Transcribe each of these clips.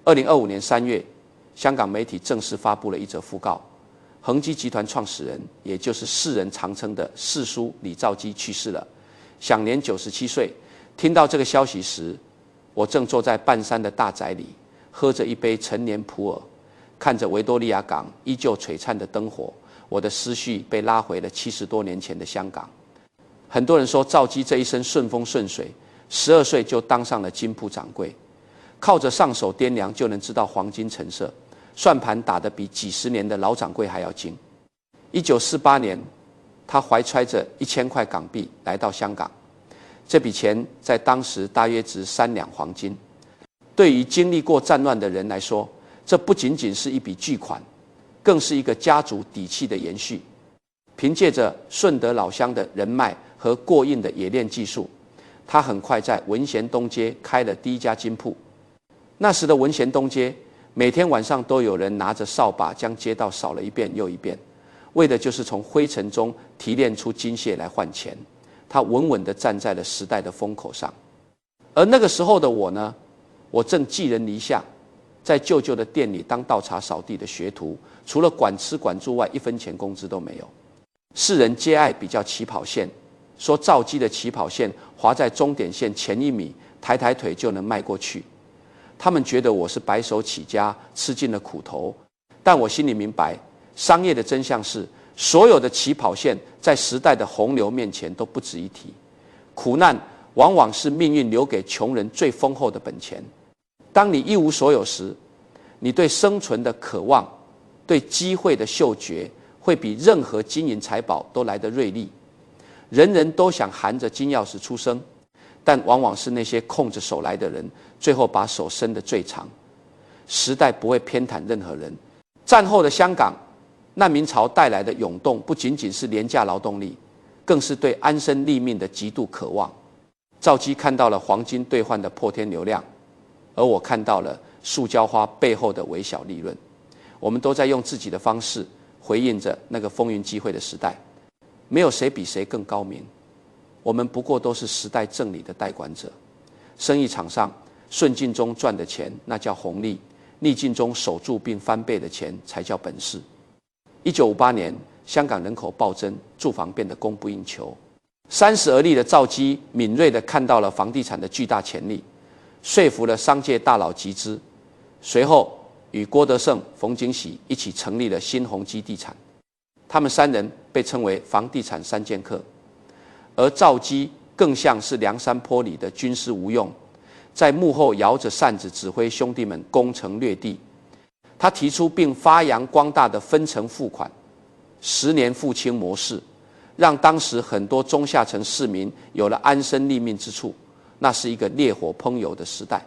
2025年3月，香港媒体正式发布了一则讣告：恒基集团创始人，也就是世人常称的四叔李兆基去世了，享年97岁。听到这个消息时，我正坐在半山的大宅里，喝着一杯陈年普洱，看着维多利亚港依旧璀璨的灯火，我的思绪被拉回了70多年前的香港。很多人说兆基这一生顺风顺水，12岁就当上了金铺掌柜，靠着上手掂量就能知道黄金成色，算盘打得比几十年的老掌柜还要精。1948年，他怀揣着1000块港币来到香港，这笔钱在当时大约值3两黄金。对于经历过战乱的人来说，这不仅仅是一笔巨款，更是一个家族底气的延续。凭借着顺德老乡的人脉和过硬的冶炼技术，他很快在文贤东街开了第一家金铺。那时的文贤东街，每天晚上都有人拿着扫把将街道扫了一遍又一遍，为的就是从灰尘中提炼出金屑来换钱。他稳稳地站在了时代的风口上。而那个时候的我呢，我正寄人篱下，在舅舅的店里当倒茶扫地的学徒，除了管吃管住外，1分钱工资都没有。世人皆爱比较起跑线，说兆基的起跑线划在终点线前1米，抬抬腿就能迈过去。他们觉得我是白手起家，吃尽了苦头，但我心里明白，商业的真相是，所有的起跑线在时代的洪流面前都不值一提。苦难往往是命运留给穷人最丰厚的本钱。当你一无所有时，你对生存的渴望，对机会的嗅觉，会比任何金银财宝都来得锐利。人人都想含着金钥匙出生，但往往是那些空着手来的人，最后把手伸得最长。时代不会偏袒任何人。战后的香港，难民潮带来的涌动，不仅仅是廉价劳动力，更是对安身立命的极度渴望。兆基看到了黄金兑换的破天流量，而我看到了塑胶花背后的微小利润。我们都在用自己的方式回应着那个风云际会的时代，没有谁比谁更高明，我们不过都是时代正理的代管者。生意场上顺境中赚的钱，那叫红利；逆境中守住并翻倍的钱，才叫本事。1958年，香港人口暴增，住房变得供不应求。30而立的兆基敏锐地看到了房地产的巨大潜力，说服了商界大佬集资，随后与郭德胜、冯景喜一起成立了新鸿基地产。他们3人被称为房地产3剑客。而兆基更像是梁山坡里的军师吴用，在幕后摇着扇子指挥兄弟们攻城略地。他提出并发扬光大的分成付款、10年付清模式，让当时很多中下层市民有了安身立命之处。那是一个烈火烹油的时代，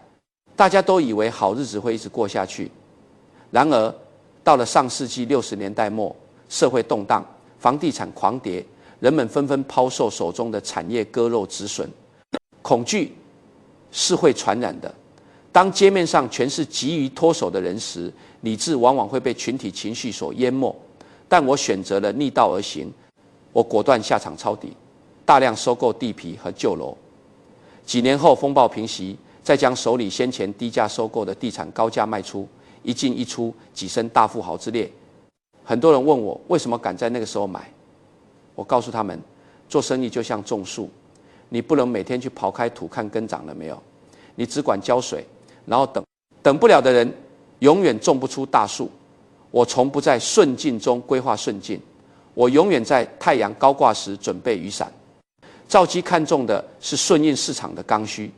大家都以为好日子会一直过下去。然而到了上世纪60年代末，社会动荡，房地产狂跌，人们纷纷抛售手中的产业，割肉止损。恐惧是会传染的，当街面上全是急于脱手的人时，理智往往会被群体情绪所淹没。但我选择了逆道而行，我果断下场抄底，大量收购地皮和旧楼。几年后风暴平息，再将手里先前低价收购的地产高价卖出，一进一出，跻身大富豪之列。很多人问我为什么敢在那个时候买，我告诉他们，做生意就像种树，你不能每天去刨开土看根长了没有，你只管浇水，然后等不了的人永远种不出大树。我从不在顺境中规划顺境，我永远在太阳高挂时准备雨伞。兆基看重的是顺应市场的刚需，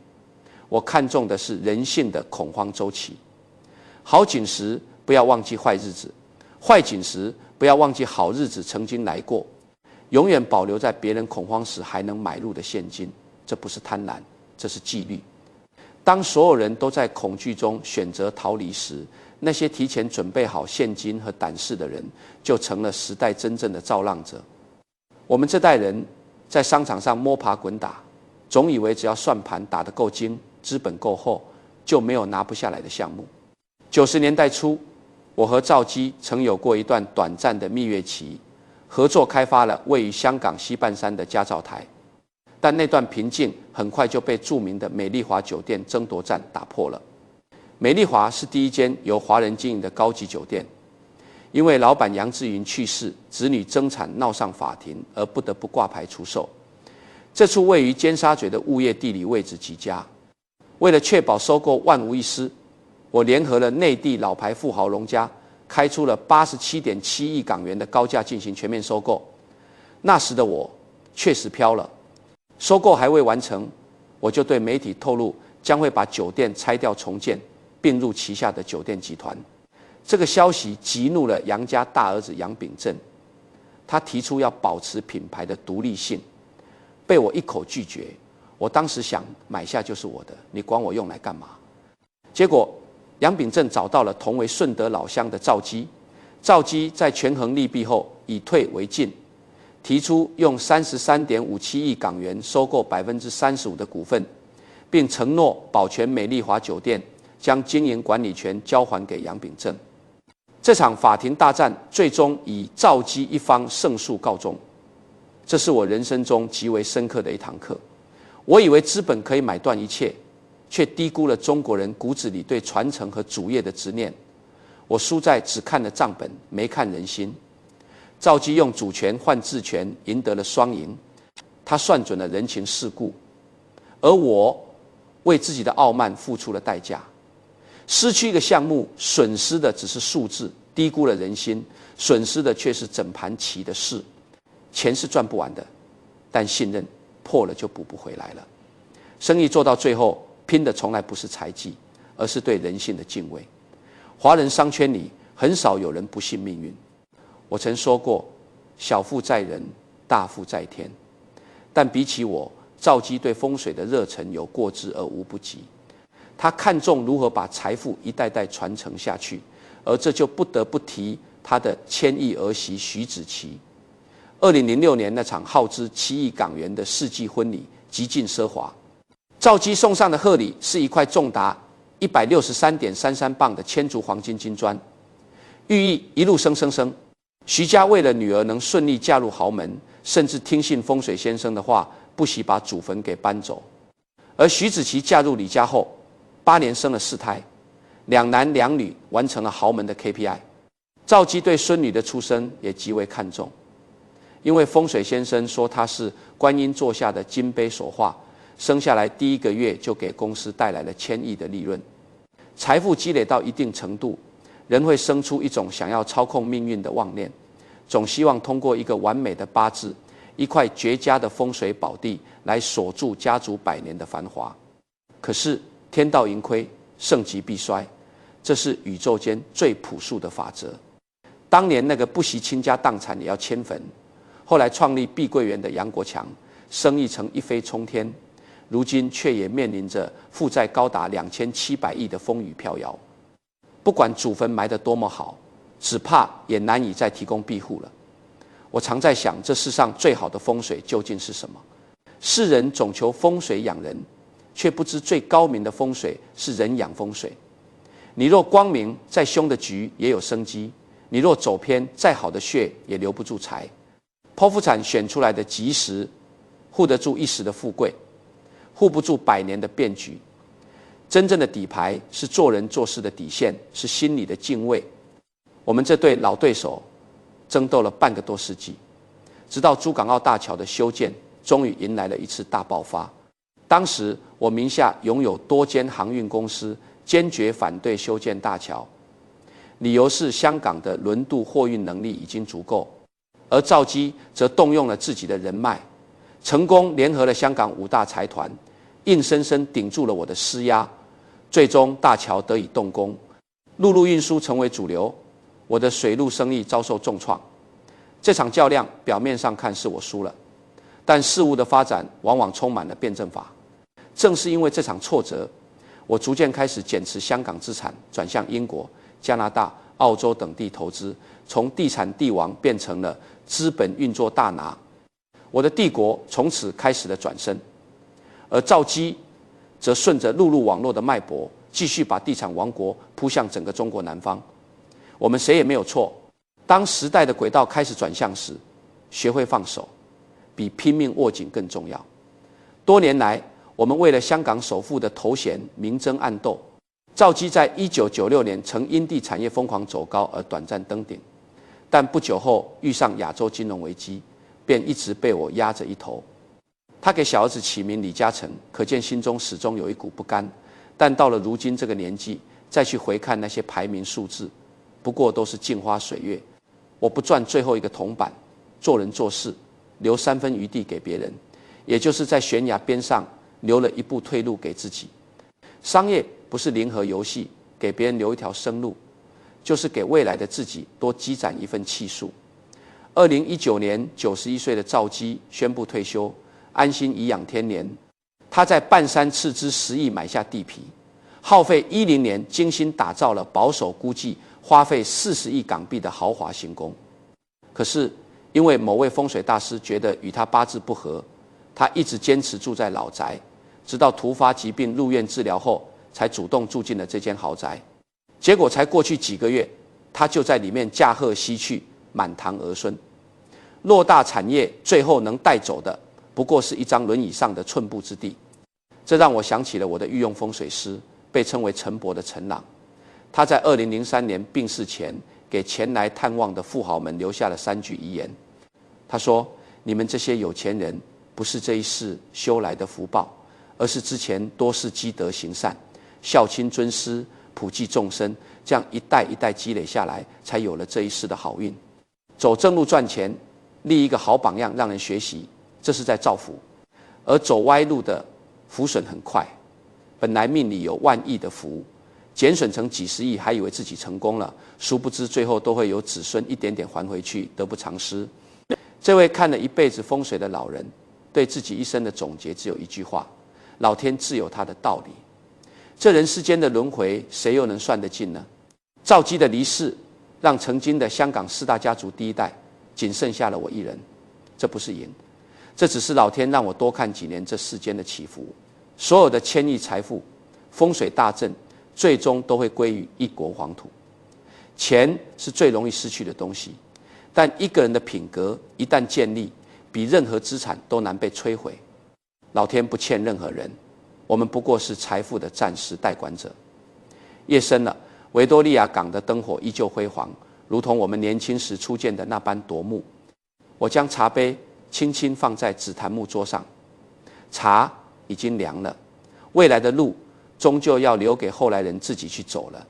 我看重的是人性的恐慌周期。好景时不要忘记坏日子，坏景时不要忘记好日子曾经来过。永远保留在别人恐慌时还能买入的现金，这不是贪婪，这是纪律。当所有人都在恐惧中选择逃离时，那些提前准备好现金和胆识的人，就成了时代真正的造浪者。我们这代人在商场上摸爬滚打，总以为只要算盘打得够精，资本够厚，就没有拿不下来的项目。90年代初，我和兆基曾有过一段短暂的蜜月期，合作开发了位于香港西半山的家兆台。但那段平静很快就被著名的美丽华酒店争夺战打破了。美丽华是第一间由华人经营的高级酒店，因为老板杨志云去世，子女争产闹上法庭，而不得不挂牌出售。这处位于尖沙咀的物业地理位置极佳，为了确保收购万无一失，我联合了内地老牌富豪龙家，开出了87.7亿港元的高价进行全面收购。那时的我确实飘了，收购还未完成，我就对媒体透露将会把酒店拆掉重建，并入旗下的酒店集团。这个消息激怒了杨家大儿子杨秉正，他提出要保持品牌的独立性，被我一口拒绝。我当时想，买下就是我的，你管我用来干嘛？结果杨秉正找到了同为顺德老乡的赵基，赵基在权衡利弊后以退为进，提出用33.57亿港元收购35%的股份，并承诺保全美丽华酒店，将经营管理权交还给杨秉正。这场法庭大战最终以赵基一方胜诉告终，这是我人生中极为深刻的一堂课。我以为资本可以买断一切，却低估了中国人骨子里对传承和主业的执念。我输在只看了账本，没看人心。赵基用主权换治权，赢得了双赢。他算准了人情世故，而我为自己的傲慢付出了代价。失去一个项目，损失的只是数字，低估了人心，损失的却是整盘棋的事。钱是赚不完的，但信任破了就补不回来了。生意做到最后，拼的从来不是财技，而是对人性的敬畏。华人商圈里很少有人不信命运。我曾说过，小富在人，大富在天。但比起我，赵基对风水的热忱有过之而无不及。他看重如何把财富一代代传承下去，而这就不得不提他的千亿儿媳徐子淇。2006年那场耗资7亿港元的世纪婚礼极尽奢华，赵基送上的贺礼是一块重达163.33磅的千足黄金金砖，寓意一路升升升。徐家为了女儿能顺利嫁入豪门，甚至听信风水先生的话，不惜把祖坟给搬走。而徐子淇嫁入李家后，8年生了4胎，2男2女，完成了豪门的 KPI。赵基对孙女的出生也极为看重，因为风水先生说她是观音座下的金杯所化，生下来第1个月就给公司带来了1000亿的利润。财富积累到一定程度，人会生出一种想要操控命运的妄念，总希望通过一个完美的八字，一块绝佳的风水宝地来锁住家族100年的繁华。可是天道盈亏，盛极必衰，这是宇宙间最朴素的法则。当年那个不惜倾家荡产也要迁坟，后来创立碧桂园的杨国强，生意曾一飞冲天，如今却也面临着负债高达2700亿的风雨飘摇。不管祖坟埋得多么好，只怕也难以再提供庇护了。我常在想，这世上最好的风水究竟是什么？世人总求风水养人，却不知最高明的风水是人养风水。你若光明，再凶的局也有生机；你若走偏，再好的穴也留不住财。剖腹产选出来的吉时，护得住一时的富贵，护不住100年的变局。真正的底牌是做人做事的底线，是心里的敬畏。我们这对老对手争斗了半个多世纪，直到珠港澳大桥的修建终于迎来了一次大爆发。当时我名下拥有多间航运公司，坚决反对修建大桥，理由是香港的轮渡货运能力已经足够，而赵基则动用了自己的人脉，成功联合了香港5大财团，硬生生顶住了我的施压。最终大桥得以动工，陆路运输成为主流，我的水路生意遭受重创。这场较量表面上看是我输了，但事物的发展往往充满了辩证法。正是因为这场挫折，我逐渐开始减持香港资产，转向英国、加拿大、澳洲等地投资，从地产帝王变成了资本运作大拿。我的帝国从此开始了转身，而赵基则顺着陆路网络的脉搏，继续把地产王国扑向整个中国南方。我们谁也没有错，当时代的轨道开始转向时，学会放手，比拼命握紧更重要。多年来，我们为了香港首富的头衔明争暗斗，兆基在1996年曾因地产业疯狂走高而短暂登顶，但不久后遇上亚洲金融危机，便一直被我压着一头。他给小儿子起名李嘉诚，可见心中始终有一股不甘。但到了如今这个年纪，再去回看那些排名数字，不过都是镜花水月。我不赚最后一个铜板，做人做事留3分余地给别人，也就是在悬崖边上留了一步退路给自己。商业不是零和游戏，给别人留一条生路，就是给未来的自己多积攒一份气数。2019年91岁的兆基宣布退休，安心颐养天年。他在半山斥资10亿买下地皮，耗费10年精心打造了保守估计花费40亿港币的豪华行宫。可是因为某位风水大师觉得与他八字不合，他一直坚持住在老宅，直到突发疾病入院治疗后，才主动住进了这间豪宅。结果才过去几个月，他就在里面驾鹤西去，满堂儿孙。偌大产业最后能带走的，不过是一张轮椅上的寸步之地。这让我想起了我的御用风水师，被称为陈伯的陈朗。他在2003年病逝前，给前来探望的富豪们留下了3句遗言。他说：你们这些有钱人，不是这一世修来的福报，而是之前多是积德行善，孝亲尊师，普济众生，这样一代一代积累下来，才有了这一世的好运。走正路赚钱，立一个好榜样让人学习，这是在造福。而走歪路的福损很快，本来命里有万亿的福，减损成几十亿，还以为自己成功了，殊不知最后都会有子孙一点点还回去，得不偿失。这位看了一辈子风水的老人，对自己一生的总结只有一句话：老天自有他的道理。这人世间的轮回，谁又能算得尽呢？兆基的离世，让曾经的香港4大家族第一代，仅剩下了我一人。这不是赢，这只是老天让我多看几年这世间的起伏。所有的千亿财富、风水大阵，最终都会归于一国黄土。钱是最容易失去的东西，但一个人的品格一旦建立，比任何资产都难被摧毁。老天不欠任何人，我们不过是财富的暂时代管者。夜深了，维多利亚港的灯火依旧辉煌，如同我们年轻时初见的那般夺目。我将茶杯轻轻放在紫檀木桌上，茶已经凉了，未来的路终究要留给后来人自己去走了。